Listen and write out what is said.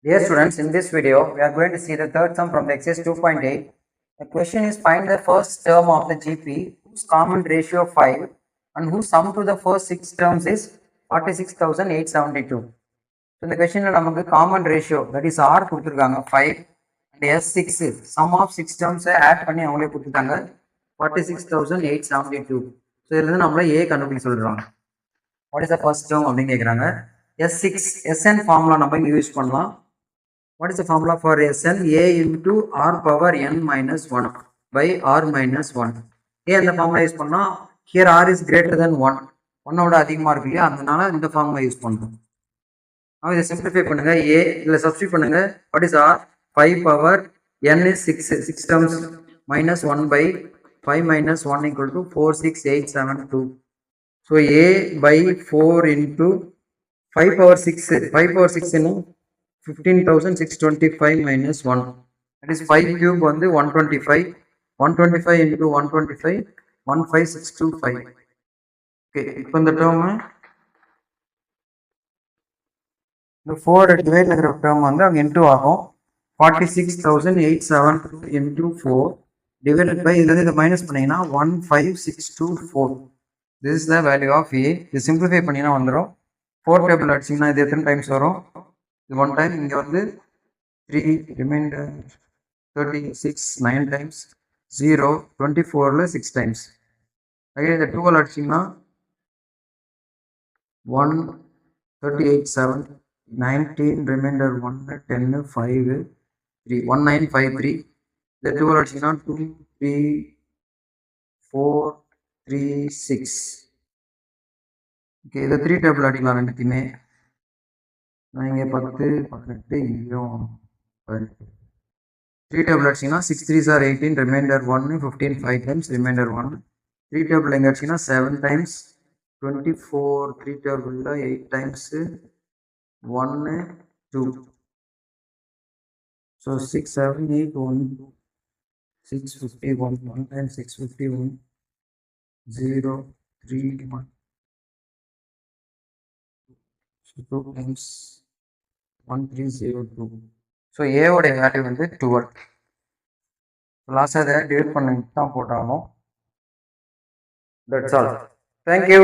Dear students, in this video, we are going to see the third sum from the exercise 2.8. The question is find the first term of the GP whose common ratio 5 and whose sum to the first 6 terms is 46,872. So, in the question, we common ratio, that is R 5 and S6, sum of 6 terms add 46,872. So, here we A கண்டுபிடிக்க what is the first term அப்படினு கேக்குறாங்க. S6 Sn formula நம்ம use பண்ணலாம். What is the formula for Sn? A into R power n minus 1 by R minus 1. A அந்த formula use பண்ணா here R is greater than 1. 1 ஓட அதிகமா இருக்கு இல்லையா, அதனால இந்த formula யூஸ் பண்றோம். now இதை simplify பண்ணுங்க. A இல்ல substitute பண்ணுங்க. what is R? 5 power n is 6 terms minus 1 by 5 minus 1 equal to 46872. So A by 4 into 5 power 6. 5 power 6 in 15,625 minus 1. That is 5 cube on the 125. 125 into 125, 15625. Okay, from the term, the 4 divide like term on the into 46,872 into 4 divided by the minus 15624. This is the value of A. This simplify பண்ணீனா வந்துரும். 4 table அடிச்சீங்கன்னா இது எத்தனை times வரும்? இது 1 time, இங்க வந்து 3 remainder 36 9 times 0 24 ல 6 times. again இந்த 12 அடிச்சீங்கன்னா 1 38 7 19 remainder 1 10 5 3 1953. இந்த 12 அடிச்சீங்கன்னா 2 3 4 3 6. ஓகே, இதை 3 டேபிள் அடிக்கலாம் ரெண்டுத்தையுமே. நான் இங்கே 10 18 இங்கேயும் 3 டேபிள் அடிச்சிங்கன்னா 6 3s are 18 reminder 1 15 5 times reminder 1. 3 table எங்கே அடிச்சிங்கன்னா 7 டைம்ஸ் 24. 3 டேபிளில் 8 times 1 2. So 6 7 8 1 651 1 times 651 0 3 1. So 2 times 1302. So A ஓட வேல்யூ வந்து 12. லாஸ்ட் அதை டிவைட் பண்ணி தான் போட்டாலும். That's all. Thank you.